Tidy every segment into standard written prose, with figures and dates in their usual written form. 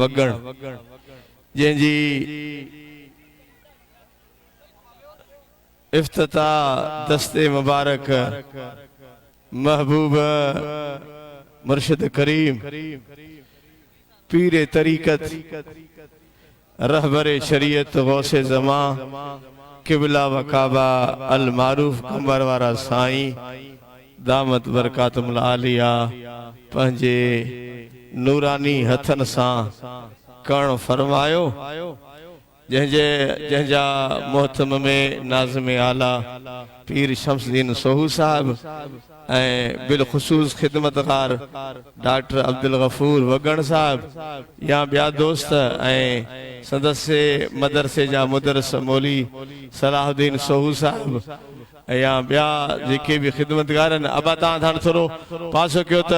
वगण जंहिंजी इफ्तिताह दस्ते मुबारक महबूब मुर्शिद करीम पीरे तरीकत रहबरे शरीयत गौसे ज़मा किबला वकाबा अल मारूफ कंबर वारा साईं दामत बरकातुल आलिया पंहिंजे नूरानी हथन सां करण फरमायो जंहिंजा मोहतम में नाज़िम आला पीर शम्सुद्दीन सोहू साहब ऐं बिलखुसूस खिदमतगार डॉक्टर अब्दुल गफूर वगण साहब या बिया दोस्त ऐं सदस्य मदरसे जा मुदरस मौली सलाहुद्दीन सोहू साहब या बिया जेके भी खिदमतगार आहिनि अबा तव्हां हाणे थोरो पासो कयो त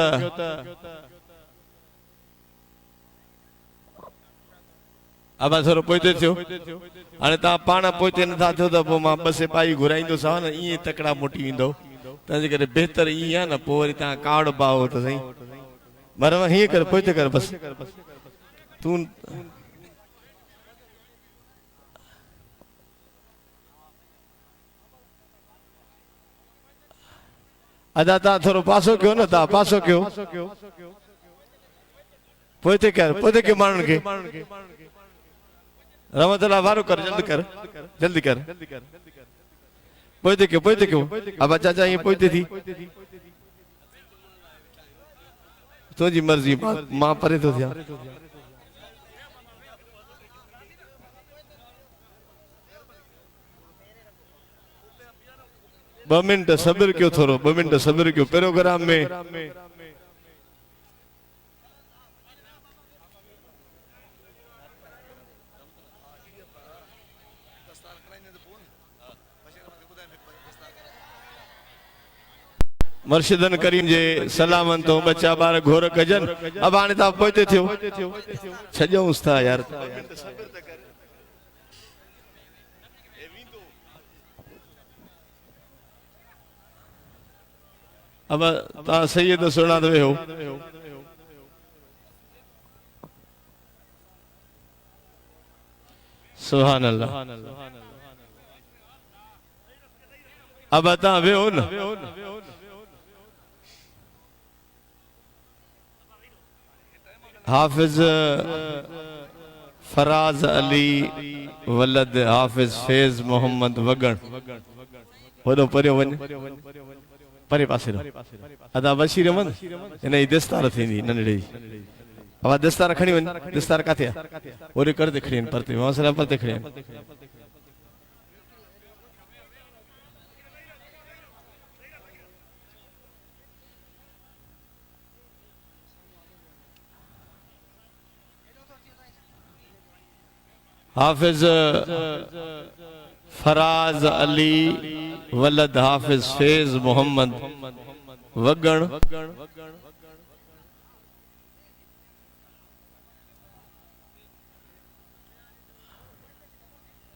अब थोरो पोइते थियो हाणे तव्हां पाण पोइते नथा थियो त पोइ मां ॿ सिपाही घुराईंदोसांव न ईअं तकड़ा मोटी वेंदो तंहिंजे करे बहितर ईअं आहे न पोइ वरी तव्हां कावड़ पाओ त सही मरव हीअं कर पोइते कर बसि तूं अदा तव्हां थोरो पासो कयो न तव्हां पासो कयो पोइते कयो माण्हुनि खे रहमतुल्लाह वारो कर जल्दी कर पोइते क्यों अब चाचा ये पोइते थी तुझी मर्जी मां परे तो थिया 2 मिनट सब्र क्यों थोरो 2 मिनट सब्र क्यों प्रोग्राम में मुर्शिदन करीम जे सलामन तो बच्चा बार घोर कजन अब हाणे तव्हां पोइते थियो छॾियूंसि था यार अब तव्हां सैयद सुहिणा त वेहो सुभान अल्लाह अब तव्हां वेहो न हाफिज फराज अली वलद हाफिज फैज मोहम्मद वगण वॾो परियो वञ परे पासे अदा बशीर मन इन जी दस्तार थींदी नंढड़ी अब दस्तार खणी वञ दस्तार काथे आहे ओरे कर ते खणी वञ परते मौसला परते खणी वञ हाफिज फराज अली वलद हाफिज फैज मोहम्मद वगण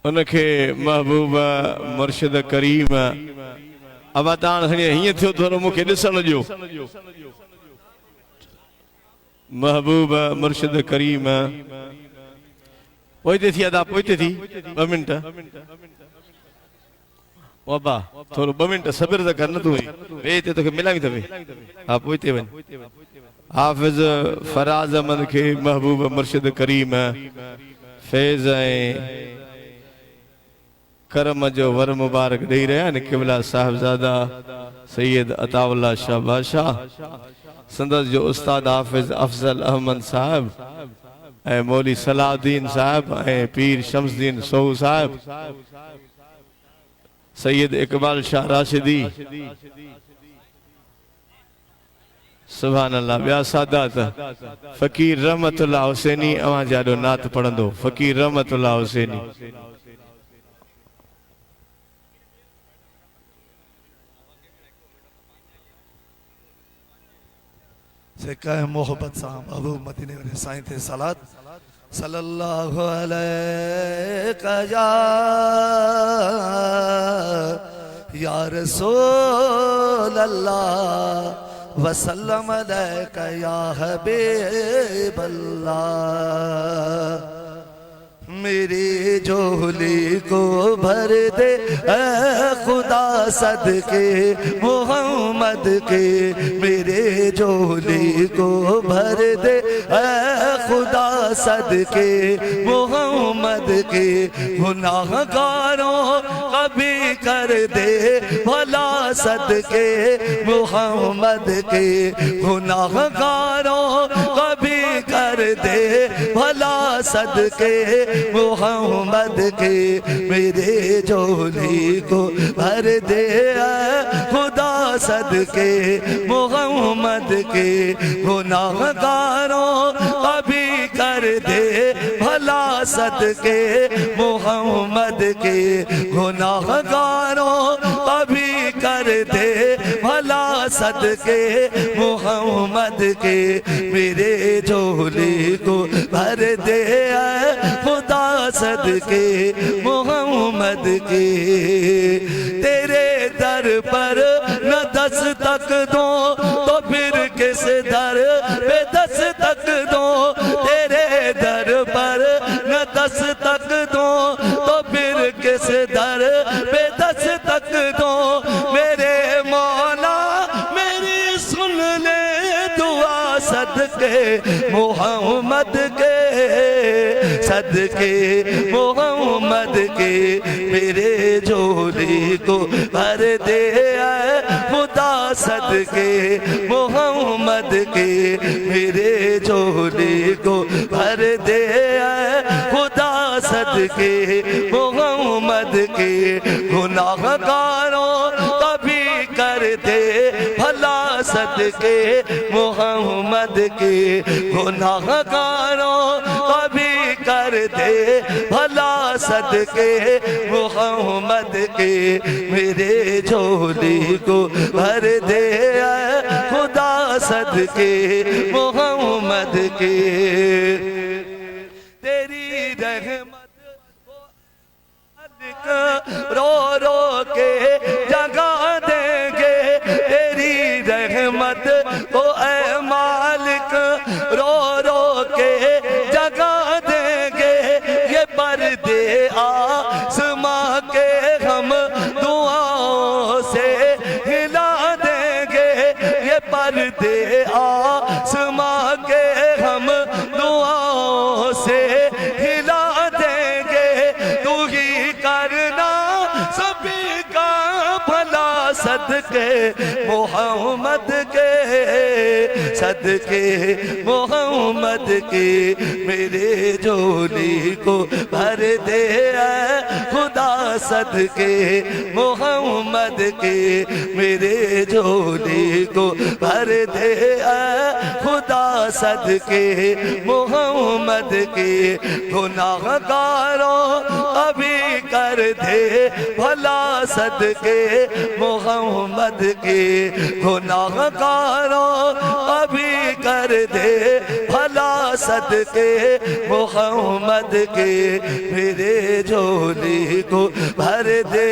उनके महबूब मुर्शिद करीम अब तव्हां हीअं थियो थोरो मूंखे ॾिसण ॾियो महबूब मुर्शिद करीम पोइते थी अदा पोइते थी 2 मिनट बाबा थोरो 2 मिनट सब्र त कर न तूं वे ते तोखे मिलां थी हा पोइते वञ हाफिज फराज अहमद के महबूब मुर्शिद करीम फैज ऐं करम जो वर मुबारक ॾेई रहिया आहिनि किबला साहिबजादा सैयद अताउल्लाह शाह बादशाह संदस जो उस्ताद हाफिज अफजल अहमद साहब ऐं मौली सलाहुद्दीन साहब ऐं पीर शम्सुद्दीन सोहू साहब सैयद इकबाल शाह राशिदी सुभान अल्लाह ॿिया सादात फ़कीर रहमतुल्लाह हुसैनी अवां जाॾो नात पढ़ंदो फ़कीर रहमतुल्लाह हुसैनी से कहे मोहब्बत सा अबू मदीने वाले साईं थे सलात सल्लल्लाहु अलैहि या रसूल अल्लाह वसल्लम अलैका या हबीब अल्लाह झोली को भर दे ऐ खुदा सदके मोहम्मद के, मेरे झोली को भर दे ऐ खुदा सदके मोहम्मद के। गुनाहगारों कभी कर दे भला सदके मोहम्मद के, गुनाहगारों कभी कर दे भला सदके मोहम्मद के, मेरे झोली को भर दे खुदा सदके मोहम्मद के। गुनाहगारों कभी कर दे भला सदके मोहम्मद के, गुनाहगारों कभी कर दे भला सदके मोहम्मद के, मेरे झोली को भर दे खुदा सदके मोहम्मद के। तेरे दर पर न दस्तक दो तो फिर किस दर पे दस्तक दो, तेरे दर पर न दस्तक दो तो फिर किस दर पे दस्तक दो। मेरे मौला मेरी सुन ले दुआ सदके मोहम्मद के, सदके मोहम्मद के, मेरे झोली को भर दे खुदा सदके मोहम्मद के, मेरे झोली को भर दे खुदा सदके मोहम्मद के। गुनाहगारों कभी कर दे भला सदके मोहम्मद के, गुनाहगारों कभी कर दे भला सदके मोहम्मद के, मेरे झोली को भर दे खुदा सदके मोहम्मद के। तेरी रहमत रो रो के जगा देंगे, तेरी रहमत को ऐ मालिक रो रो के जगा देंगे। ये पर्दे आसमां के हम दुआओं से हिला देंगे, ये पर्दे आसमां के हम दुआओं से हिला देंगे। तू ही करना सभी का भला सदके मोहम्मद के, सदके मोहम्मद के, मेरे झोली को भर दे खुदा सदके मोहम्मद के, मेरे झोली को भर दे खुदा सदके मोहम्मद के। गुनाहगारों कभी कर दे भला सदके मोहम्मद के, गुनाहगारों कभी कर दे भला सदके मोहम्मद के, मेरे झोली को भर दे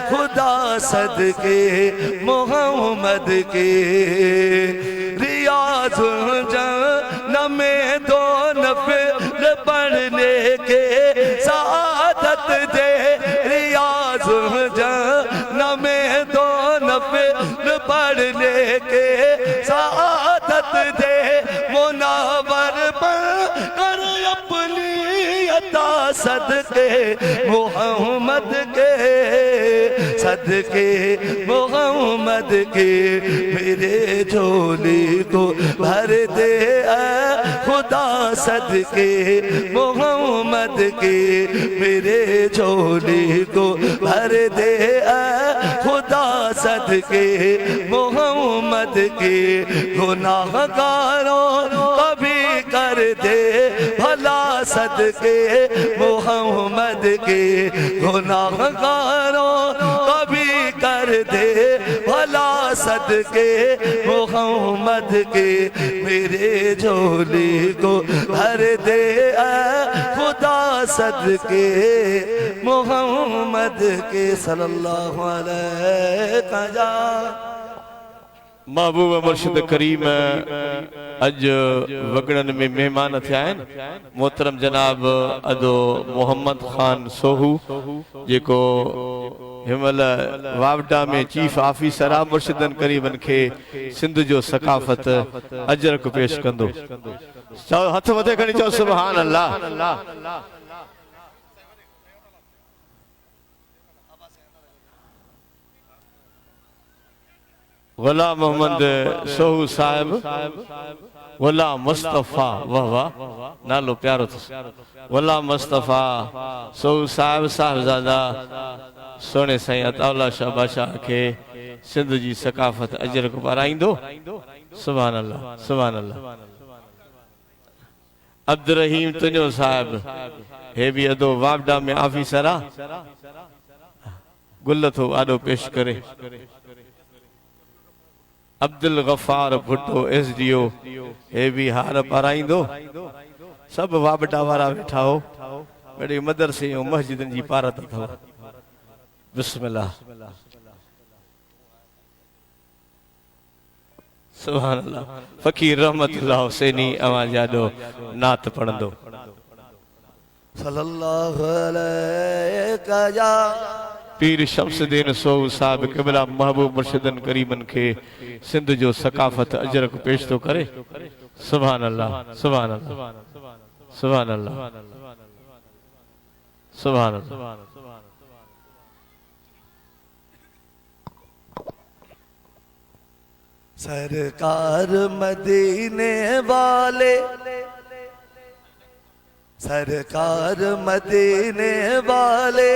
खुदा सदके मोहम्मद के। रियाज़ुल जन्नत में दो नफ़िल पढ़ने के सादत दे, रियाज़ुल जन्नत में दो नफ़िल पढ़ने के सादत दे। मुनावर पर कर अपनी अता सदके मोहम्मद के, सदके मोहम्मद के, मेरे झोली को भर दे खुदा सदके मोहम्मद के, मेरे झोली को भर दे खुदा सदके मोहम्मद के। गुनाहगारों कभी कर दे भला सदके मोहम्मद के, गुनाहगारों कभी कर दे भला सदके मोहम्मद के, मेरे झोली को भर दे खुदा सदके मोहम्मद के सल्लल्लाहु अलैहि वसल्लम। महबूब मुर्शिद करीम अज वगड़न में मेहमान थिया आहिनि मोहतरम जनाब अदो मोहम्मद खान सोहू जेको हिमल वावडा में चीफ ऑफिसर आ मुर्शिदन करीबन के सिंध जो सकाफत अजर को पेश कंदो चओ हथ मथे खणी चओ सुभान अल्लाह गुलाम मोहम्मद सोहू साहब गुलाम मुस्तफा वाह वाह नालो प्यारो थो गुलाम मुस्तफा सोहू साहब साहबजादा सोने साईं अताउल्ला शाह बादशाह के सिंध जी सकाफत अजर को पाराईंदो सुभान अल्लाह सुभान अल्लाह अब्दुल रहीम तुंजो साहब हे भी अदो वावडा में ऑफिसर आ गुल थो आडो पेश करे अब्दुल गफार भुट्टो एसडीओ हे भी हार पाराईंदो सब वाबटा वारा वेठा हो बड़ी मदरसे ऐं मस्जिदनि जी पारत अथव बिस्मिल्लाह सुभान अल्लाह फकीर रहमतुल्लाह हुसैनी अवां जाडो नात पढ़ंदो सल्लल्लाहु अलैहि या पीर शमसुद्दीन सोहू साहब क़िबला महबूब मुर्शिदन करीमन के सिंध जो सकाफत अजर को पेश तो करे सुभान अल्लाह सुभान अल्लाह सुभान अल्लाह सुभान अल्लाह सरकार मदीने वाले सरकार मदीने वाले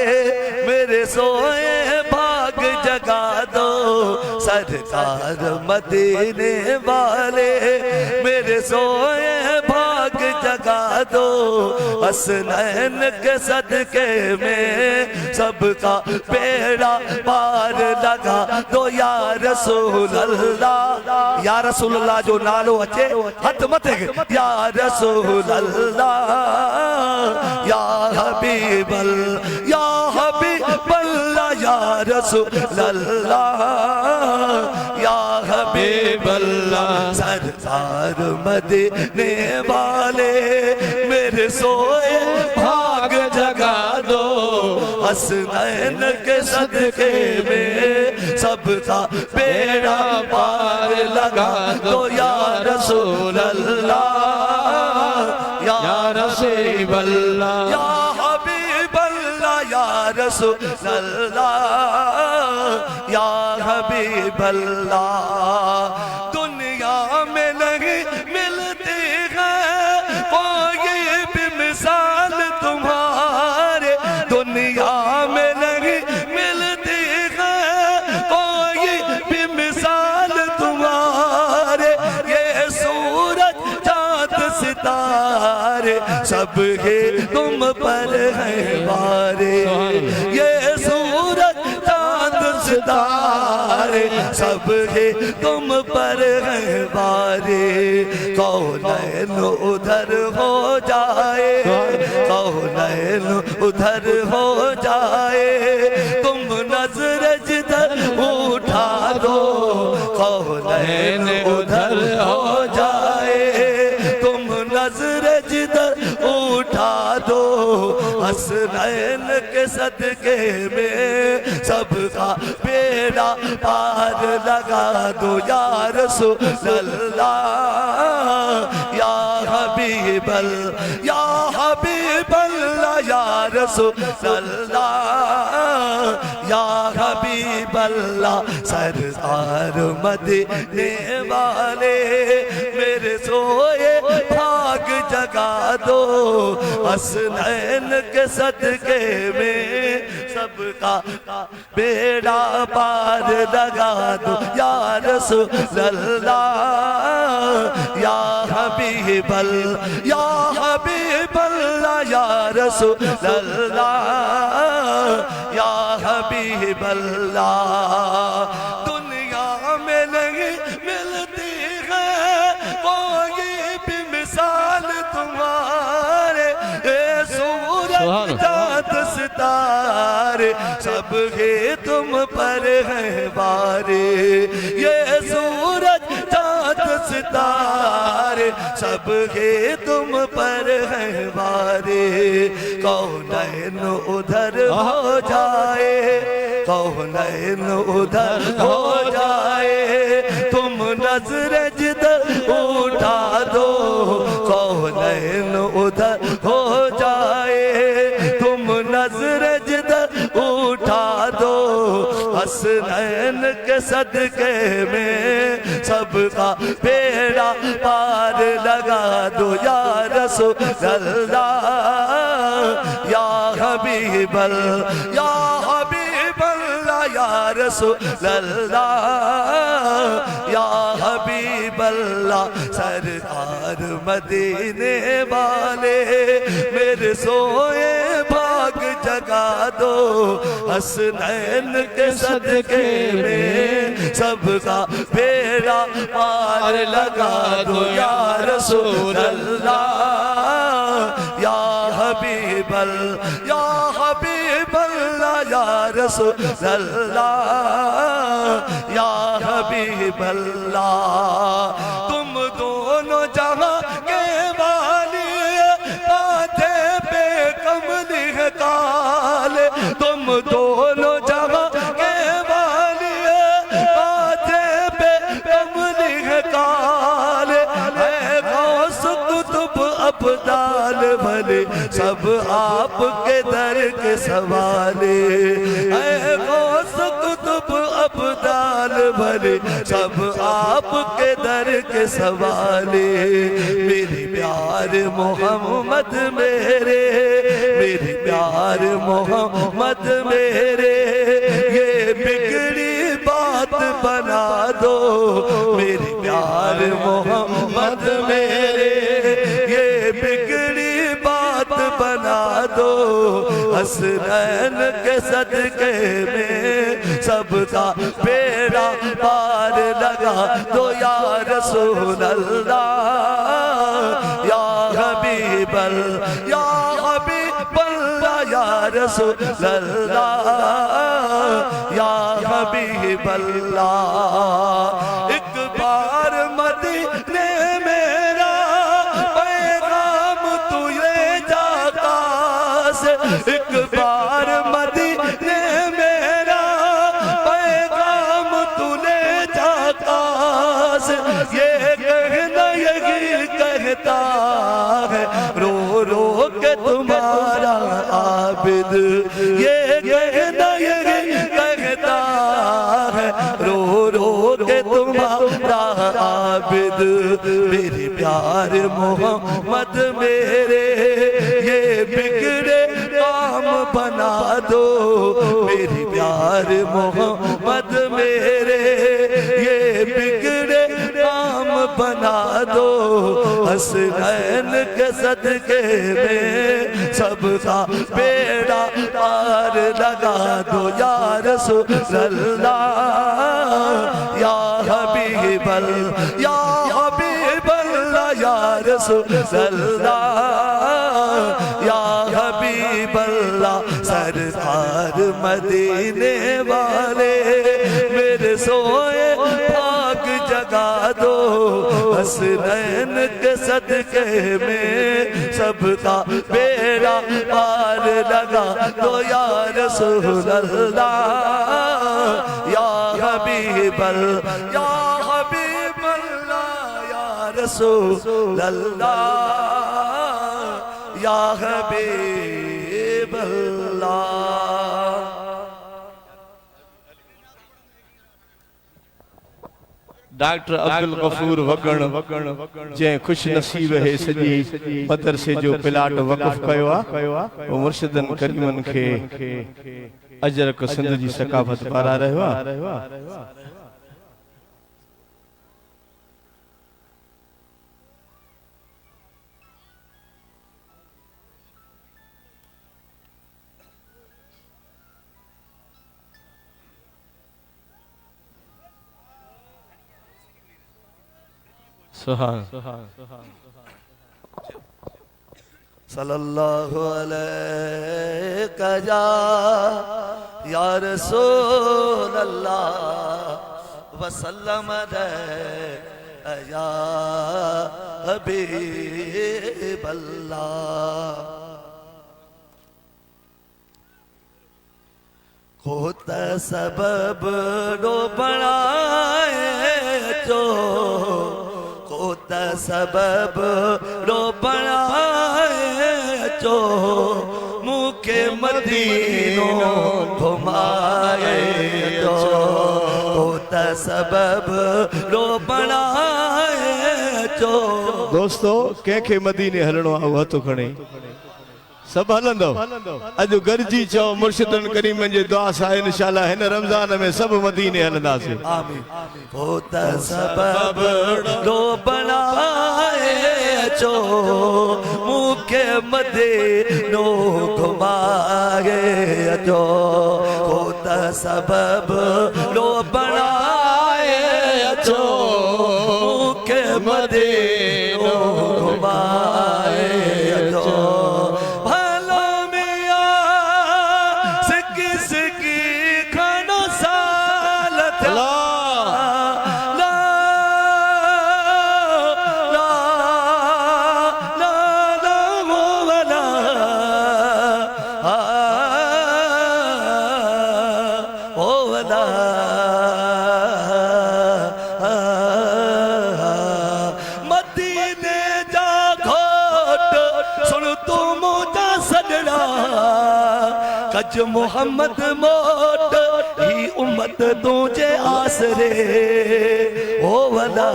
मेरे सोए भाग जगा दो सरकार मदीने वाले मेरे सोए भाग जगा दो हसनैन के सदके में सबका बेड़ा पार लगा दो या रसूल अल्लाह जो नालो अचे हथ मथे या रसूल अल्लाह या हबीब अल्लाह या रसूल अल्लाह या हबीब अल्लाह सरकार मदीने वाले मेरे सोए भाग जगा दो हसनैन के सदके में सबका बेड़ा पार लगा दो या रसूल अल्लाह या रसूल अल्लाह या हबीब अल्लाह या रसूल अल्लाह या हबीब अल्लाह दुनिया में नहीं मिलती है कोई भी मिसाल तुम्हारे दुनिया में नहीं मिलती है कोई भी मिसाल तुम्हारे ये सूरज चाँद सितारे सब ही तुम पर है वारे ये सूरज चाँद सितारे सब ही तुम पर है वारे कौनैन उधर हो जाए कौनैन उधर हो जाए तुम नजर जिधर उठा दो कौनैन उधर हो जाए तुम नजर जिधर उठा दो हसनैन के सदके में सबका बेड़ा पार लगा दो या रसूल अल्लाह या हबीब अल्लाह या रसूल अल्लाह या हबीब अल्लाह सरकार मदीने वाले मेरे सोए भाग जगा दो हसनैन के सदके में सबका बेड़ा पार लगा दो या रसूल अल्लाह या हबीब अल्लाह या रसूल अल्लाह या हबीब अल्लाह दुनिया में नहीं मिलती है कोई भी मिसाल तुम्हारे सूरज चाँद सितारे सब ही तुम पर है वारे ये सूरज चाँद सितारे सबके तुम पर हैं वारे। कौनैन उधर हो जाए, कौनैन उधर हो जाए, तुम नजर जिधर उठा दो। कौनैन उधर हो जाए, तुम नजर जिधर उठा दो। हसनैन के सदके में सबका बेड़ा पार लगा दो। या रसूल अल्लाह या हबीब अल्लाह, या हबीब अल्लाह, या रसूल अल्लाह या हबीब अल्लाह। सरकार मदीने वाले मेरे सोए भाग जगा दो। हसनैन के सदके में सबका बेड़ा पार लगा दो। या रसूल अल्लाह या हबीब अल्लाह, या हबीब अल्लाह, या रसूल अल्लाह या हबीब अल्लाह। तुम दोनों जहां के वाली, माथे पे कमली है काले। तुम दोनों जहां के वाली, माथे पे कमली है काले। है गौस कुतुब अब्दाल भले सब आपके दर के सवाले। है गौस कुतुब अब्दाल भले सब आपके दर के सवाले। मेरे प्यार मोहम्मद मेरे, मेरे प्यार मोहम्मद मेरे, ये बिगड़ी बात बना दो। मेरे प्यार मोहम्मद मेरे, ये बिगड़ी बात बना दो। हसनैन के सदके में सबका बेड़ा पार लगा दो। या रसूल अल्लाह या हबीब अल्लाह, या हबीब अल्लाह, या रसूल अल्लाह या हबीब अल्लाह। एक बार मदीने मेरा पैगाम तू ले जाता से। एक बार मदीने मेरा पैगाम तू ले जाता से। ये कहना यही कहता है रो रो के तुम्हारा आबिद। ये कहना यही कहता है रो रो के तुम्हारा आबिद। मेरे प्यार मोहम्मद मेरे, ये बिगड़े काम बना दो। मेरे प्यार मोहम्मद मेरे, ये बिगड़े काम बना दो। हसनैन के सदके में सबका बेड़ा पार लगा दो। या रसूल अल्लाह या हबीब अल्लाह, या हबीब अल्लाह, या रसूल अल्लाह या हबीब अल्लाह। सरकार मदीने वाले मेरे सोए भाग जगा दो। हसनैन के सदके में सबका बेड़ा पार लगा दो। या रसूल अल्लाह या हबीब अल्लाह, या हबीब अल्लाह, या रसूल अल्लाह या हबीब अल्लाह। डॉक्टर अब्दुल गफूर वगण जै खुश नसीब है सजी मदरसे जो प्लाट वक़फ़ कयो आहे, वो मुर्शिदन करीमन के अजर को सिंध जी सकाफत पारा रहियो आहे। सल्लल्लाहु अलैहि या रसूल अल्लाह वसल्लम या हबीब अल्लाह। खोत सबब रो बनाए जो, खोत सबब रो बनाए जो, मुखे मदीनो घुमाए जो, खोत सबब रो बनाए जो। दोस्तों कंहिंखे मदीने हलणो आहे हथ खणे सब हलंदो। अज गरजी चो मुर्शिदन करीमन जे दुआ सां इंशाअल्लाह हिन रमजान में सब मदीने हलंदासीं। आमीन। खोत सबब रो बनाए जो, मुखे मदीनो घुमाए जो, खोत सबब रो बनाए जो, मुखे मदीनो घुमाए जो। कज मोहम्मद मोट ही उम्मत तुझे आसरे ओ वला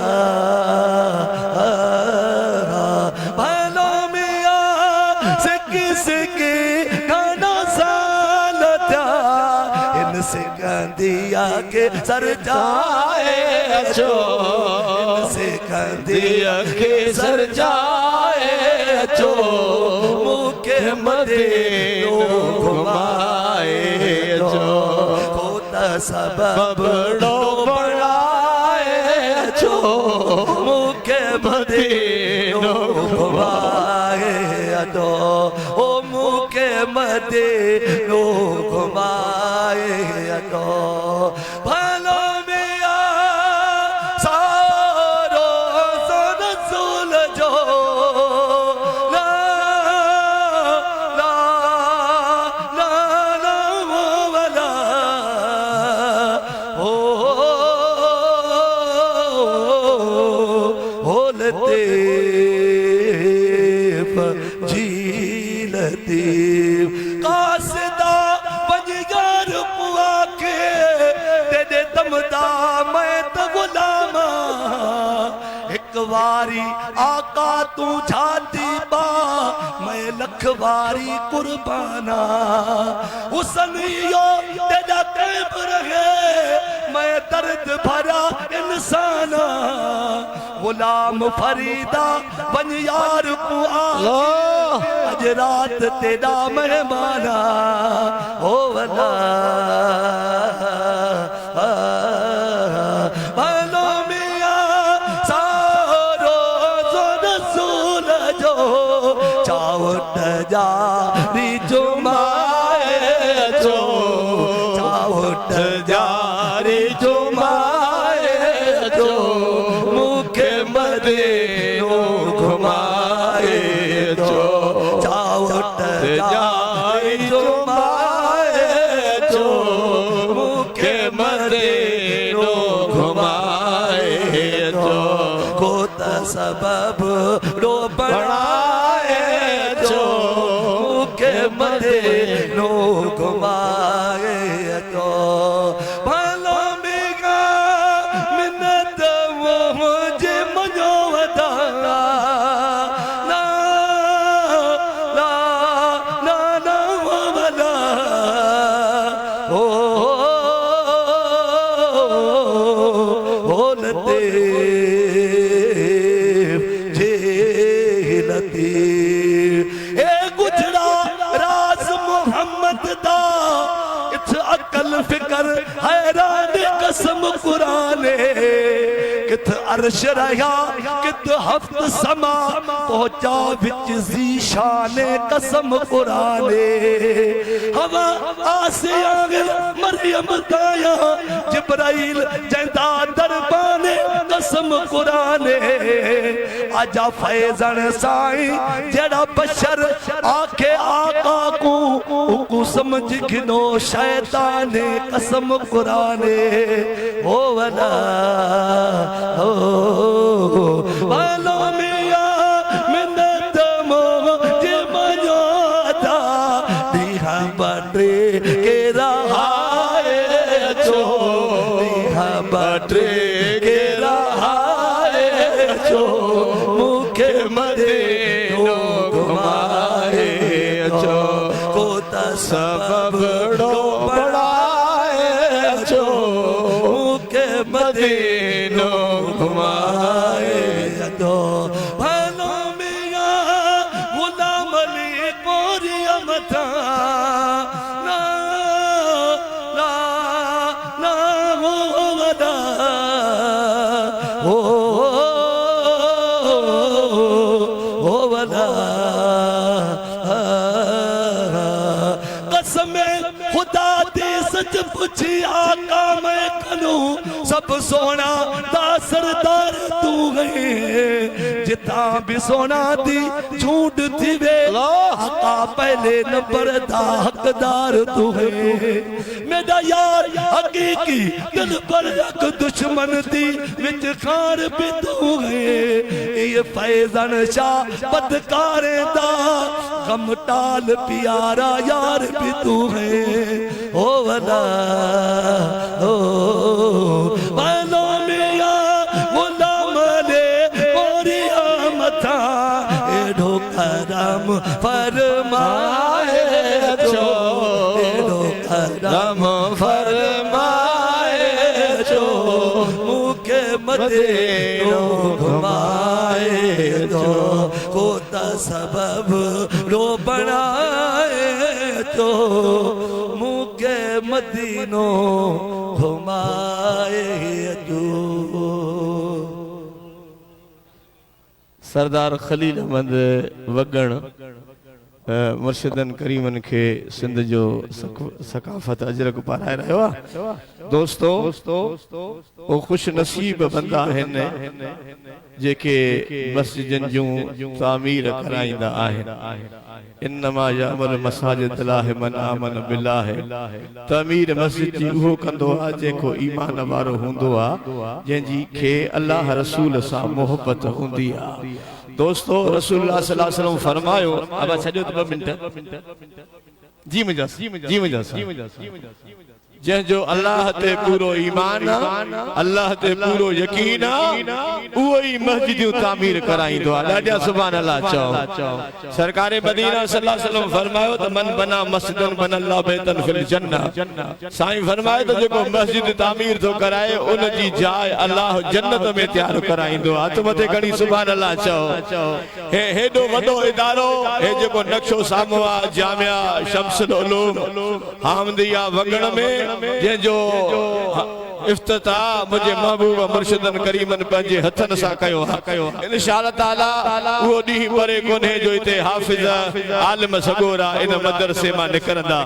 भलो मियाँ से किसकी गाना साल था, इन सिकंदिया के सर जाए जो, इन सिकंदिया के सर जाए जो, मुके मदीनो घुमाए जो, खोत सबब रो बनाए जो, मुके मदीनो घुमाए जो, ओ मुके मदीनो घुमाए जो। भलो मियाँ सारो रसूल जो, वारी आका तू झाती बा, मैं लखवारी कुर्बाना, हुसनियो तेरा कैब रहे, मैं दर्द भरा इंसाना, गुलाम फरीदा बन यार को आज रात तेरा मेहमाना हो वला। जारी जुमाए जो, चाउट जारी जुमाए जो, मुखे मदीनो घुमाए जो, चाउट जारी जुमाए जो, मुखे मदीनो घुमाए जो, खोत सबब रो बनाए जो, मुखे मदीनो घुमाए जो। भलो मिगा मिन्नत वो मुझे मनो वदा, ना ना ना ना वो वदा हो लतीफ जे लतीफ ए गुजरा राज मोहम्मद दा, इथ अकल फिकर हैरान कसम कुराने, किथ अर्श रहा कित हफ्त समा पहुंचा विच ज़ीशाने कसम कुराने हवा आसिया मरियम ताया जिब्राइल जंदा दरबाने कसम कुराने आजा फैजन साई जेड़ा बशर आखे आका को समझ गिनो शैताने कसम कुराने ओ वला ओ वालो मिया मिन्नत मोजे मजोता दिहा बटे के रहाए जो दिहा बटे के रहाए जो मुखे मदीनो घुमाए जो कोता सबब बढ़ाए जो मुखे मदीनो घुमाए जो भलो मिया गुलाम अली कोरिया मथा ना ना ना हो वदा हो वदा कसम खुदा दी सच पुछी आका मैं कनू सब सोना दा सरदार तू गए जिता भी सोना दी झूठ थी वे आका पहले नंबर दा हकदार तू है मेरा यार हकीकी दिल पर रख दुश्मन दी विच खार भी तू है ये फैजन शाह बदकारे दा गम टाल प्यारा यार भी तू है ओ वला ओ वालो मिया गुलाम ले मोरिया मथा एडो करम फरमाए जो एडो करम फरमाए जो मुके मदीनो घुमाए जो कोता सबब रो बनाए जो मुके मदीनो घुमाए जो सरदार खलील अहमद वगण मुर्शिदन करीमन के सिंध जो सकाफत अजरक पाराए रहियो आहे दोस्तो वो खुश नसीब बंदा आहिनि जेके मस्जिदन जूं तामीर कराईंदा आहिनि इन्नमा यामुर मसाजिद अल्लाह मन आमन बिल्लाह तामीर मस्जिद जी उहो कंदो आहे जेको ईमान वारो हूंदो आहे जंहिंजी खे अल्लाह रसूल सां मोहब्बत हूंदी आहे दोस्तों रसूलुल्लाह सल्लल्लाहु अलैहि वसल्लम फरमायो अब छॾियो त 2 मिंट जी मुंहिंजा जंहिंजो अल्लाह ते पूरो ईमान अल्लाह ते पूरो यकीन उहो ई मस्जिदूं तामीर कराईंदो आहे ॾाढा सुभान अल्लाह चओ सरकार मदीना सल्लल्लाहु अलैहि वसल्लम फरमायो त मन बना मस्जिदन बन अल्लाह बैतन फिल जन्नह साईं फरमायो त जेको मस्जिद तामीर थो कराए उन जी जाइ अल्लाह जन्नत में तयार कराईंदो आहे त मथे खणी सुभान अल्लाह चओ हे हेॾो वॾो इदारो हे जेको नक्शो साम्हूं आहे जामिया शम्सुल उलूम हामदिया वगण में जो इफ्तिताह मुझे महबूब मुर्शिदन करीमन पंहिंजे हथन सां कयो इंशाअल्लाह ताला उहो ॾींहुं परे कोन्हे जो हिते हाफ़िज़ आलिम सगोरा इन मदरसे मां निकरंदा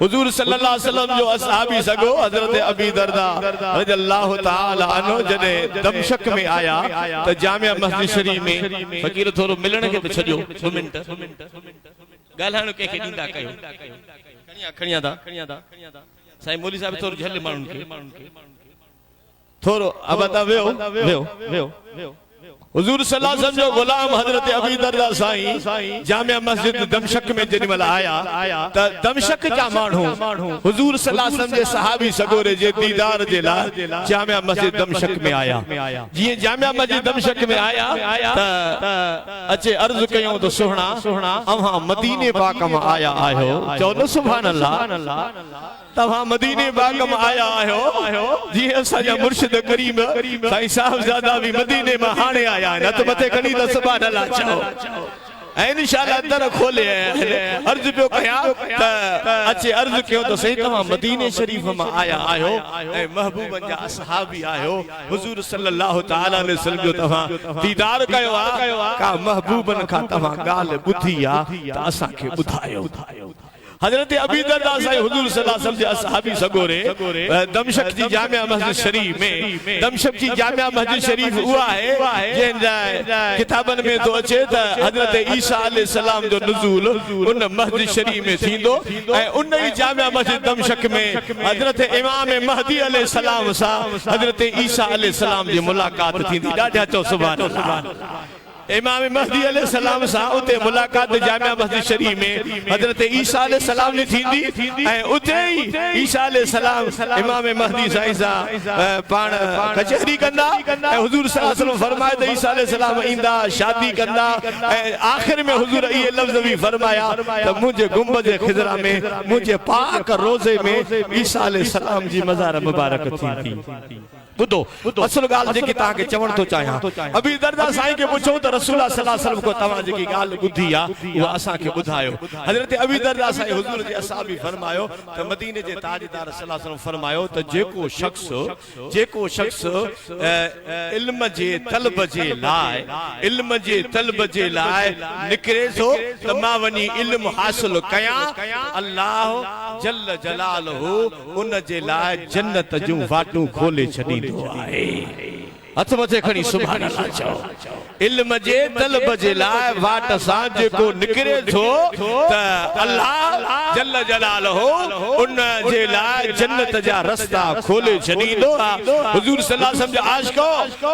हुजूर सल्लल्लाहु अलैहि वसल्लम जो असहाबी सगो हज़रत अबी दरदा रज़ियल्लाहु ताला अन्हु जॾहिं दमशक में आया त जामिया मस्जिद शरीफ में फ़कीर थोरो मिलण खे त छॾियो 2 मिंट ॻाल्हाइण कंहिंखे ॾींदा कयो खणिया था साईं मौली साहब थोरो झल माण्हुनि खे थोरो अब वेहो हुजूर सल्लल्लाहु अलैहि वसल्लम जो गुलाम हजरत अबी दरदा साईं जामिया मस्जिद दमशक में जनिमल आया त दमशक जा माण्हू हुजूर सल्लल्लाहु अलैहि वसल्लम जे सहाबी सगोरे जे दीदार जे लाइ जामिया मस्जिद दमशक में आया जीअं जामिया मस्जिद दमशक में आया त अचे अर्ज़ कयूं त सुहिणा अव्हां मदीने पाक मां आया आहियो चओ न सुभान अल्लाह तव्हां मदीने पाक मां आया आहियो जीअं असांजा मुर्शिद करीम साईं साहिबज़ादा भी मदीने मां हाणे आया आहिनि हथ मथे खणी त सुभान अल्लाह चओ इंशाअल्लाह दर खोले अर्ज पे कया अच्छे अर्ज क्यों तो सही तमा मदीने शरीफ में आया आयो ए महबूबन जा असहाबी आयो हुजूर सल्लल्लाहु तआला अलैहि वसल्लम जो तमा दीदार कयो आ का महबूबन का तमा गाल बुधी आ त असा के बुधायो हजरत अबी दरदा साईं हुजूर सल्लल्लाहु अलैहि वसल्लम जे असहाबी सगोरे दमशक जी जामिया मस्जिद शरीफ में दमशक जी जामिया मस्जिद शरीफ हुआ है जे किताबन में तो अचे त हजरत ईसा अलैहि सलाम जो नुज़ूल उन मस्जिद शरीफ में थींदो ए उन ही जामिया मस्जिद दमशक में हजरत इमाम महदी अलैहि सलाम सा हजरत ईसा अलैहि सलाम जी मुलाकात थींदी ॾाढा चो सुभान अल्लाह इमाम महदी अलैहि सलाम सा उते मुलाकात जामिया मस्जिद शरीफ में हजरत ईसा अलैहि सलाम ने थींदी ए उते ही ईसा अलैहि सलाम इमाम महदी साईं सा पाण कचहरी कंदा ए हुजूर सल्लल्लाहु अलैहि वसल्लम फरमाए त ईसा अलैहि सलाम इंदा शादी कंदा ए आखिर में हुजूर ये लफ्ज भी फरमाया त मुझे गुंबद खिजरा में मुझे पाक रोजे में ईसा अलैहि सलाम जी मज़ार मुबारक थी बुधो असल गाल जेकी ता के चवण तो चाहा अभी दरदा साईं के पूछो तो रसूलुल्लाह सल्लल्लाहु अलैहि वसल्लम को तवा जेकी गाल बुधी आ वो असा के बुधायो हजरत अबी दरदा साईं हुजूर जे असहाबी फरमायो त मदीने जे ताजदार सल्लल्लाहु अलैहि वसल्लम फरमायो त जेको शख्स इल्म जे तलब जे लाए निकरे सो त मां वनी इल्म हासिल कया अल्लाह जल्ल जलालहू उन जे लाए जन्नत जूं वाटूं खोले छडी हथ मथे खणी सुभान अल्लाह चओ इल्म जे तलब जे लाए वाट सा जेको निकरे थो त अल्लाह जल्ल जलालहू उन जे लाए जन्नत जा रास्ता खोले छडींदो हुजूर सल्लल्लाहु अलैहि वसल्लम आशिको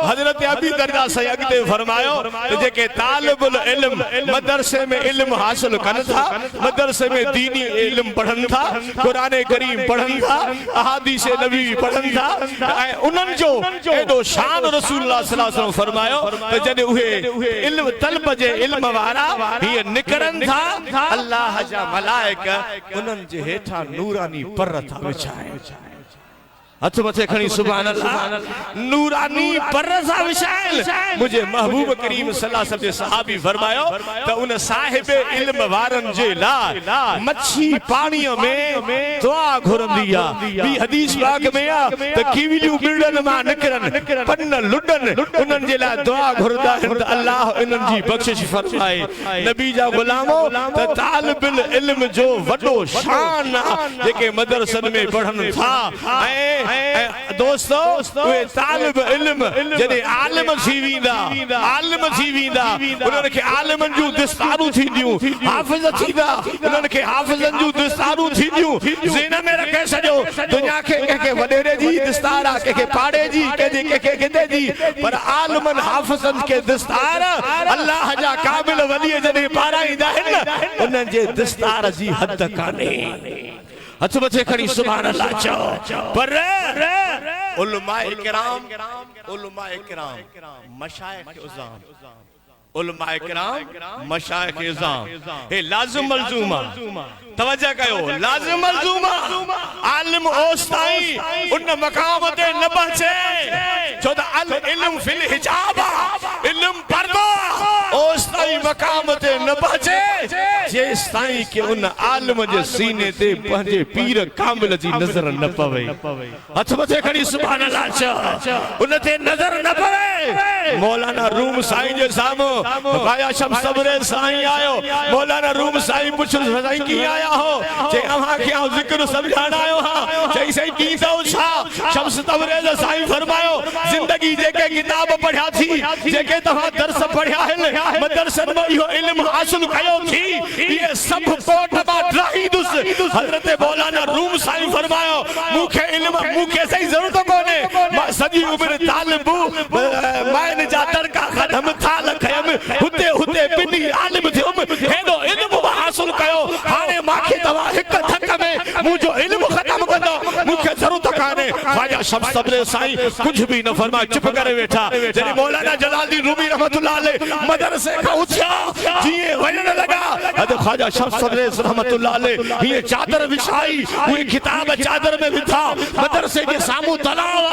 हजरत अबी दरदा साईं अगते फरमायो त जेके तालिबुल इल्म मदरसे में इल्म हासिल कन था मदरसे में दीनी इल्म पढ़न था कुरान करीम पढ़न था अहादीस नबी पढ़न था ऐं उन्हनि जो एडो शान रसूलुल्लाह सल्लल्लाहु अलैहि वसल्लम फरमायो त जने उहे इल्म तलब जे इल्म वारा ये निकरन था अल्लाह जा मलाइका उन्हनि जे हेठा नूरानी पर था विछाए हथ मथे खणी सुभान अल्लाह नूरानी पर सा विशाल मुझे महबूब करीम सल्लल्लाहु अलैहि वसल्लम जे सहाबी फरमायो त उन साहिब इल्म वारन जे ला मच्छी पानी में दुआ घुरंदी आ बी हदीस पाक में आ त कीविलियूं बिड़न मा निकरन पन्न लुडन उनन जे ला दुआ घुरदा त अल्लाह इनन जी बख्शिश फरमाए नबी जा गुलामो त तालिबुल इल्म जो वडो शान जेके मदरसन में पढ़न था दोस्तों वे तालिब इल्म जने आलिम थी वींदा उन्हनि खे आलिमन जूं दस्तारूं थींदियूं हाफ़िज़ थींदा उन्हनि खे हाफ़िज़न जूं दस्तारूं थींदियूं ज़हन में रखे सॼो दुनिया खे कंहिंखे वॾेरे जी दस्तार आहे कंहिंखे पाड़े जी कंहिंखे किथे जी पर आलिमन हाफ़िज़न खे दस्तार अल्लाह जा काबिल वली जॾहिं पाराईंदा आहिनि न उन्हनि जे दस्तार जी हद कान्हे हथ मथे खणी सुभान अल्लाह चओ पर उलमाए किराम मशाइख इज़ाम हे लाज़िम मलज़ूमा तवज्जो कयो लाज़िम मलज़ूमा आलिम ओस्ताई उन मकाम ते न पहुंचे छो त अल इल्म फिल हिजाब इल्म पर्दो ओस्ताई मकाम ते न पहुंचे जेस ताईं के उन आलिम जे सीने ते पंहिंजे पीर कामिल जी नज़र न पवे हथ मथे खणी सुभान अल्लाह चओ उन ते नज़र न पवे मौलाना रूम साईं जे साम्हूं भाया शम्स तबरेज़ साईं आयो मौलाना रूम साईं पुछो साईं की आया हो जे अहां के जिक्र समझाण आयो हां चई साईं की तो छा शम्स तबरेज़ साईं फरमायो जिंदगी जेके किताब पढ़या थी जेके तहां दर्स पढ़या है मदरसन में यो इल्म हासिल कयो थी ये सब कोट बा ड्राई दुस हजरत मौलाना रूम साईं फरमायो मुखे इल्म मुखे सही जरूरत कोने सजी उम्र तालिब मायन जा तड़का खदम थाल खयम हुते हुते बिनी आलिम थियुम हेडो इल्म हासिल कयो हाने माखे तवा एक थक में मुजो इल्म खत्म कंदो मुखे जरूरत काने ख्वाजा ख्वाजा शम्स तबरेज़ साईं कुछ भी न फरमा चुप करे वेठा जॾहिं मौलाना जलालुद्दीन रूमी रहमतुल्लाह अलैह मदरसे खां उथिया जीअं वञण लॻा अॼु ख्वाजा शम्स तबरेज़ रहमतुल्लाह अलैह हीअ चादर विछाई उहे किताब चादर में विधा मदरसे जे साम्हूं तलाव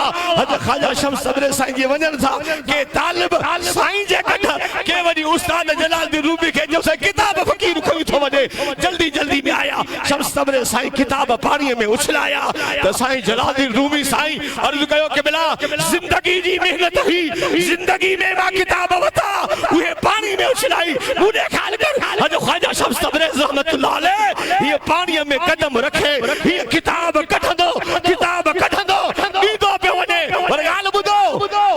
अॼु ख्वाजा शम्स तबरेज़ साईं जी वञनि था के तालिब साईं जे कढ के वरी उस्ताद जलालुद्दीन रूमी खे जो किताब फ़कीर खणी थो वञे जल्दी जल्दी में आया शम्स तबरेज़ साईं किताब पाणीअ में उछलाया त साईं जलालुद्दीन रूमी साईं अर्ज़ कयो कि बिला जिंदगी जी मेहनत ही जिंदगी में मां किताब वता उहे पानी में उछलाई मुझे ख्याल कर अॼु ख्वाजा शम्स तबरेज़ रहमतुल्लाह अलैह ये पानी में कदम रखे ये किताब कढंदो ईंदो पियो वञे पर ॻाल्हि ॿुधो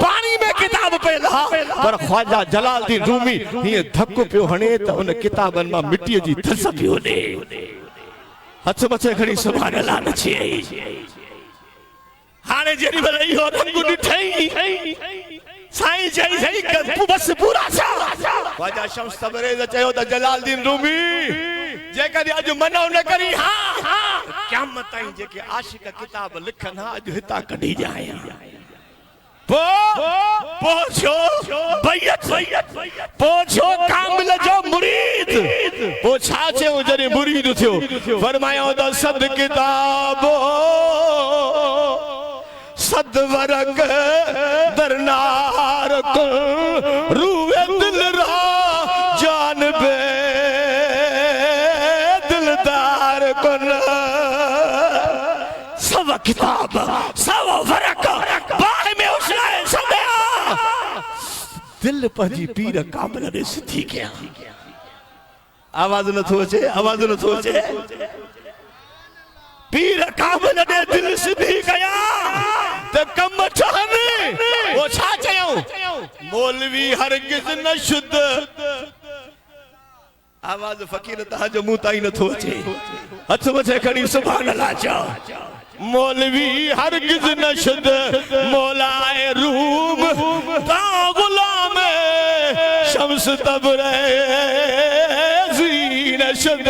पानी में किताब पे लहा पर ख्वाजा जलालुद्दीन रूमी ये धक्को पियो हणे त उन किताबनि मां मिटीअ जी धस पियो ॾे हथ मथे खणी सुभाणे अल्लाह नची आई हाणे जेॾी महिल इहो रंग ॾिठई साईं चई सही बस पूरा छा ख्वाजा शम्स तबरेज़ चयो त जलालुद्दीन रूमी जेकॾहिं अॼु मनो न करी हा क़यामत ताईं जेके आशिक किताब लिखनि हा अॼु हितां कढी ॼाए पहुचो बैयत पहुचो कामिल जो मुरीद पोछा चयो जॾहिं मुरीद थियो फरमायो त सद किताबो सद वरक दरनार को रूए दिल रा जान बे दिलदार को सब किताब सब वरक बाह में उछलाए सदा दिल पंहिंजी पीर कामिल ने सिधी कया आवाज न थो अचे पीर कामिल ने दिल सिधी कया त कम ठहनि वो छा चयो मौलवी हरगिज़ न शुद्ध आवाज फकीर तहां जो मुंह ताईं न थो अचे हथ मथे खणी सुभान अल्लाह चओ मौलवी हरगिज़ न शुद्ध मौलाए रूम ता गुलाम शम्स तबरेज़ न शुद्ध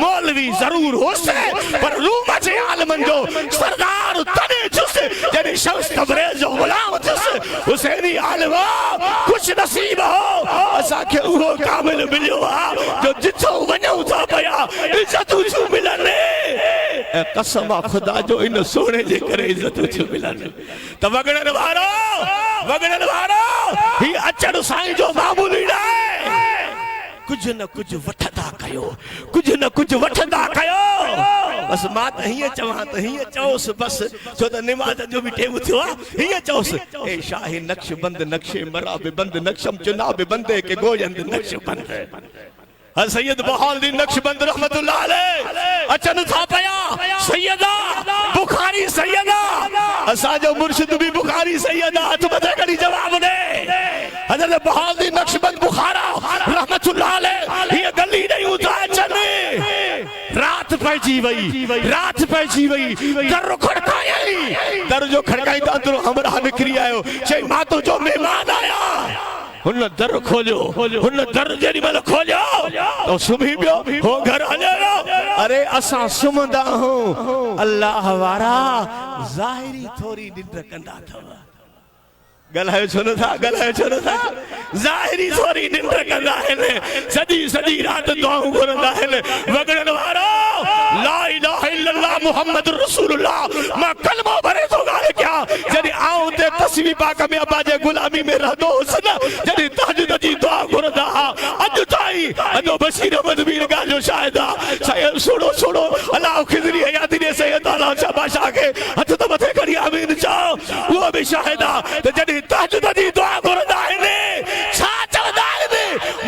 मौलवी जरूर होसे पर रूम जे आलमन जो सरदार तने जुस जॾहिं शम्स तबरेज़ जो गुलाम जुस हुसैनी आलमा कुछ नसीब हो असांखे उहो कामिल मिलियो आहे जो जिथो वञूं था पिया इज़तूं थियूं मिलनि कसम आहे खुदा जो इन सोने जे करे इज़तूं थियूं मिलनि त वॻड़नि वारो ही अचण साईं जो मामूली न आहे कुछ न कुछ वठंदा कयो बस मां त हीअं चवां त हीअं चओसि बस छो त निमाज़ जो बि टेम थियो आहे हीअं चओसि ए शाहे नक्शबंद नक्शे मराब बंद नक्शम चुनाब बंदे के गोयंद नक्शबंद सैयद बहाउद्दीन नक्शबंद रहमतुल्लाह अलैह अचन था पिया सैयदा बुखारी सैयदा असांजो मुर्शिद भी बुखारी सैयदा हथ मथे खणी जवाब दे हज़रत बहाउद्दीन नक्शबंद बुखारा रहमतुल्लाह अलैह ये गली नहीं उठा अचन रात पइजी वई दर खड़काई दर जो खड़काई त अंदरो हमरा निकरी आयो चई मां तो जो मेहमान आया हुन दर खोलियो हुन दर जेडी मल खोलियो तो सुम्ही पियो हो घर हलियो अरे असां सुम्हंदा आहियूं अल्लाह वारा ज़ाहिरी थोरी निंड कंदा अथव गलायो छो न था ज़ाहिरी थोरी निंड कंदा आहिनि सॼी रात दुआऊं घुरंदा आहिनि वॻड़नि वारो ला इलाहा इल्लल्लाह मुहम्मद रसूलुल्लाह मां कलमो भरे थो ॻाल्हि कयां जॾहिं आऊं ते तस्वीर पाक में अब्बा जे गुलामी में रहंदो हुउसि न जॾहिं तहज्जुद जी दुआ घुरंदा अॼु ताईं अॼो बशीर अहमद मीर ॻाल्हि जो शाहिद आहे शायद सुणो अलाह खिज़री हयाती ॾे सैयद आला शाबाशा खे हथ त मथे खणी आमीन चओ उहो बि शाहिद आहे त जॾहिं तहज्जुद जी दुआ घुरंदा आहिनि छा चवंदा आहिनि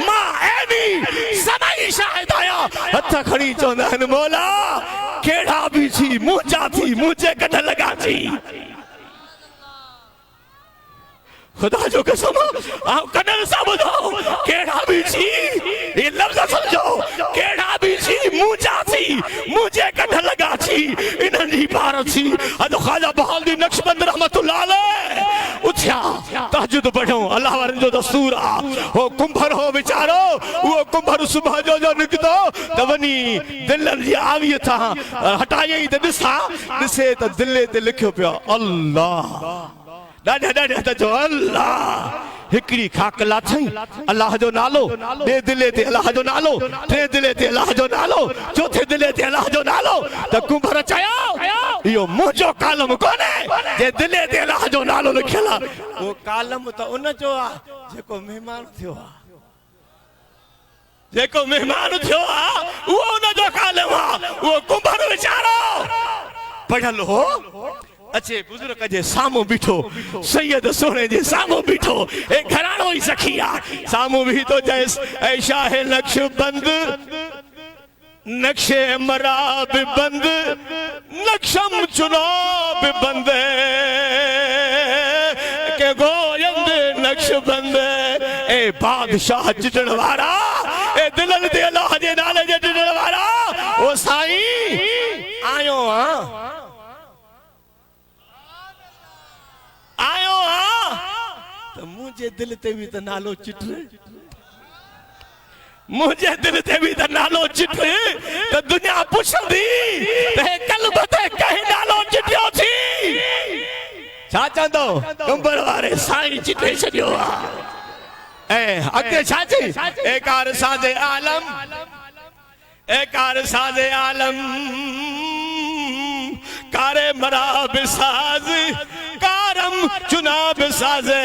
मां ऐनी समय शाहिद आया हथ खणी चवंदा आहिनि मौला केड़ा भी थी मुंहिंजा थी मुझे कढ लगा थी खुदा जो कसम आओ कनन सा बुधाओ केड़ा भी थी ये लफ्ज समझो केड़ा भी थी मुंहिंजा थी मुझे कढ लगा थी इन्हनि जी पार थी अॼु ख्वाजा बहाउद्दीन नक्शबंद रहमतुल्लाह अलैह उथिया तहज्जुद पढ़ो अल्लाह वारन जो दस्तूर आ हो कुंभर हो बेचारो वो कुंभर सुबह जो निकतो त वनी दिलनि जी आवीअ था हटाई त ॾिसे त दिले ते लिखियो पियो अल्लाह ॾाढा ॾाढा त जो अल्लाह हिकड़ी खाक लाथई अल्लाह जो नालो ॿे दिले ते अल्लाह जो नालो टे दिले ते अल्लाह जो नालो चौथे दिले ते अल्लाह जो नालो त कुंभर चयो इहो मुंहिंजो कालम कोन्हे जे दिले ते अल्लाह जो नालो लिखियल आहे वो कालम त उन जो आहे जेको महिमान थियो आहे जेको महिमान थियो आहे उहो उन जो कालम आहे उहो कुंभर वीचारो पढ़ियल हो अच्छे बुजुर्ग जे सामू बीठो सैयद सोने जे सामू बीठो ए घराणो ही सखिया सामू भी तो जैस ऐशा है नक्श बंद नक्शे मराब बंद नक्शम चुनाव बंद के गोयंद नक्श बंद ए बादशाह चिटण वारा ए दिलन ते अल्लाह जे नाले जे चिटण वारा ओ साईं आयो आयो तो मुझे दिल ते भी तो नालो चिट मुझे दिल ते भी तो नालो चिट तो दुनिया पुछंदी ते कल्ब ते कहीं नालो चिटियो थी छा चंदो कंबर वारे साईं चिटे छडियो ए अगे छाची ए कार साजे आलम ए कार साजे आलम कारे मराब साज कारम चुनाव साजे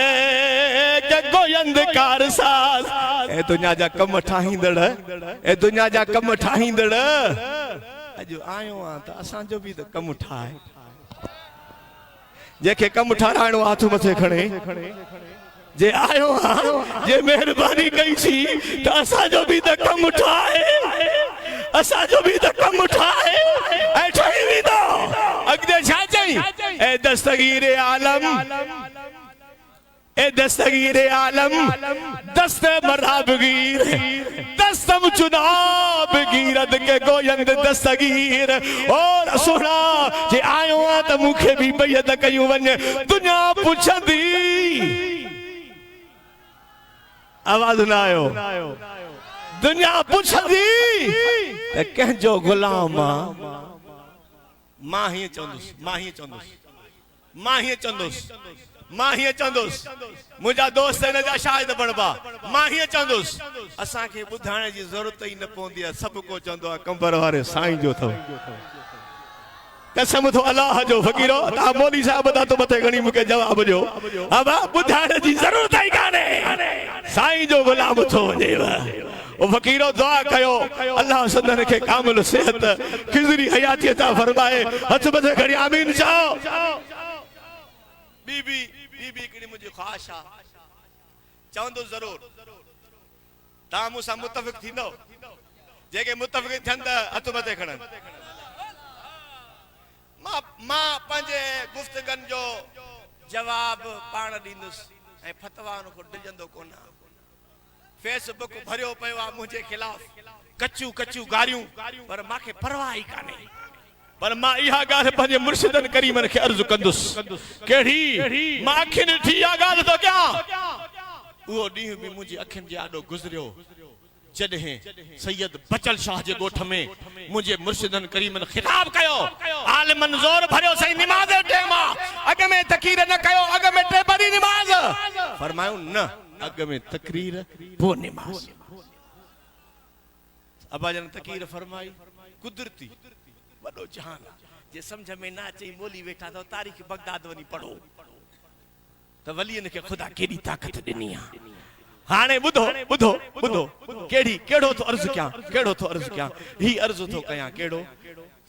के गोयंद कार साज ए दुनिया जा कम ठाहींदड़ ए दुनिया जा कम ठाहींदड़ अजो आयो आ त असां जो भी त कम ठाए जेके कम ठाराणो हाथ मथे खणे जे आयो आ जे मेहरबानी कई सी त असां जो भी त कम ठाए असां जो भी त कम ठाए ए ठही भी तो अगदे छा चई ए दस्तगीर आलम ए दस्तगीर आलम दस्त मराबगीर दस्तम चुनाव गीरद के गोयंद दस्तगीर और सुना जे आयो आ त मुखे भी बेयद कयूं वने दुनिया पुछंदी आवाज ना आयो दुनिया पुछंदी त कंहिंजो गुलाम मां ही चंदुस मां ही चंदुस मां ही चंदुस मां ही चंदुस मुझा दोस्त इन जा शाहिद बनबा मां ही चंदुस असा के बुधाने जी जरूरत ही न पवंदी है सब को चंदो है कंबर वारे साईं जो थो कसम तो अल्लाह जो फकीरो ता मौली साहब दा तो मथे घणी मुके जवाब जो अब बुधाने जी जरूरत ही काने साईं जो गुलाम थो वजेवा ओ फकीरो दुआ कयो अल्लाह सदन के कामिल सेहत खिजरी हयाती अता फरमाए हथ मथे घणी आमीन चाओ बीबी बीबी कड़ी मुझे ख्वाहिश आ चवंदो जरूर ता मुसा मुत्तफिक थींदो जेके मुत्तफिक थंद हथ मथे खणन मां पंजे गुफ्तगन जो जवाब पाण दींदुस ए फतवान को डिजंदो कोना फेसबुक भरियो पयो आ मुझे खिलाफ कच्चू कच्चू गारियूं पर माके परवाह ही काने पर मां इहा गाल पंजे मुर्शिदन करीमन के अर्ज कंदुस केड़ी मां अखिन ठी आ गाल तो क्या वो डी भी मुझे अखिन जे आडो गुजरियो जडे सैयद बचल शाह जे गोठ में मुझे मुर्शिदन करीमन खिताब कयो आलिमन जोर भरियो सही नमाज टेमा अगे में तकीर न कयो अगे में टे बड़ी नमाज फरमायो न अगे में तकरीर वो नमाज अबा जन तकीर फरमाई कुदरती बड़ो जहान जे समझ में ना चई बोली बैठा तो तारीख बगदाद वनी पढ़ो तो वलियन के खुदा केडी ताकत दिनी आ हाने बुधो बुधो बुधो केडी केड़ो तो अर्ज क्या ही अर्ज तो कया केड़ो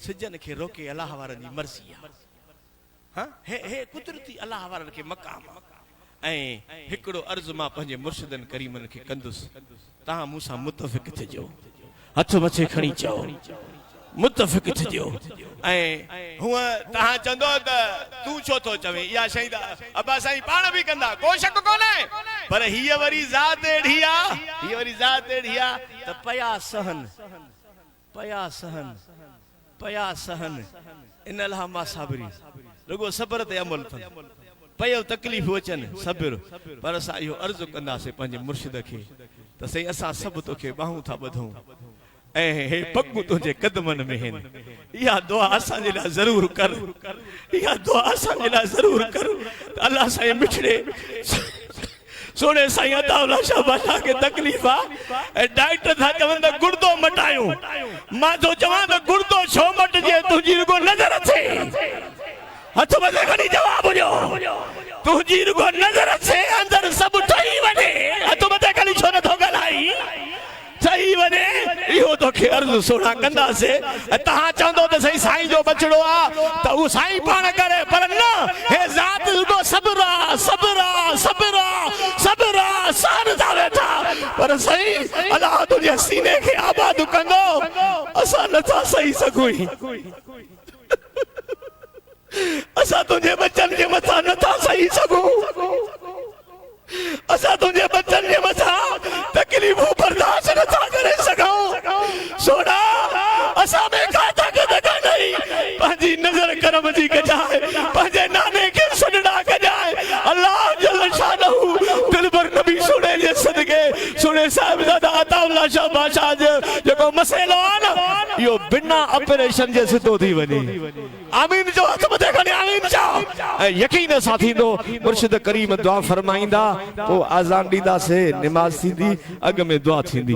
सिजन के रोके अल्लाह वारन जी मर्जी आ हां हे कुदरती अल्लाह वारन के मकाम ए हिकड़ो अर्ज मा पंजे मुर्शिदन करीमन के कंदुस ता मूसा मुत्तफिक थजो हथ मथे खणी चओ मुत्तफिक थजो ए हुआ ता चंदो त तू छो तो चवे या शई अबा साईं पाण भी कंदा को शक कोने पर हिय वरी जात एढ़िया त पया सहन इन अल्लाह मा साबरी रुगो सबर ते अमल थन पयो तकलीफ़ अचन सब्र पर असां इहो अर्ज़ु कंदासीं पंहिंजे मुर्शिद खे त सही असां सभु तोखे बाहूं था ॿधूं ऐं हे पगूं तुंहिंजे कदमनि में आहिनि इहा दुआ असांजे लाइ ज़रूरु कर इहा दुआ असांजे लाइ ज़रूरु कर त अल्लाह साईं मिठड़े सोने साईं अताउल्ला शाह बादशाह खे तकलीफ़ आहे ऐं डॉक्टर था चवनि त गुर्दो मटायूं मां थो चवां त गुर्दो छो मटिजे तुंहिंजी रुगो नज़र अचे हथ मथे खणी जवाब ॾियो तुंहिंजी रुगो नज़र अचे अंदरि सभु ठही वञे हथ मथे खणी छो नथो ॻाल्हाई ठही वञे इहो तोखे अर्ज़ु सोना कंदासीं ऐं तव्हां चवंदो त सही साईं जो बचिड़ो आहे त उहो साईं पाण करे पर न हे ज़ात रुगो सब्र आहे सब्र आहे सब्र आहे सब्र आहे सहन था वेठा पर सही अलाह तुंहिंजे सीने खे आबाद कंदो असां नथा सही सघूं असां तुंहिंजे बच्चनि जे मथां नथा सही सघूं असां तुंहिंजे बच्चनि जे मथां तकलीफ़ूं बर्दाश्त नथा करे सघूं सोना असां में का ताक़त कान्हे पंहिंजी नज़र करम जी कजाए पंहिंजे नाने खे सुञड़ा कजाए अल्लाह जल शानहू दिलबर नबी सुने जे सदके सुने साहिबज़ादा अताउल्ला शाह बादशाह जो जेको मसइलो आहे न इहो बिना ऑपरेशन जे सिधो थी वञे आमीन जो हथ मथे खणी आमीन चओ ऐं यकीन सां थींदो मुर्शिद करीम दुआ फरमाईंदा पोइ आज़ान ॾींदासीं निमाज़ थींदी अॻ में दुआ थींदी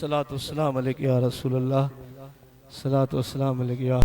सलातु वस्सलाम अलैका या रसूल अल्लाह सलातु वस्सलाम अलैका या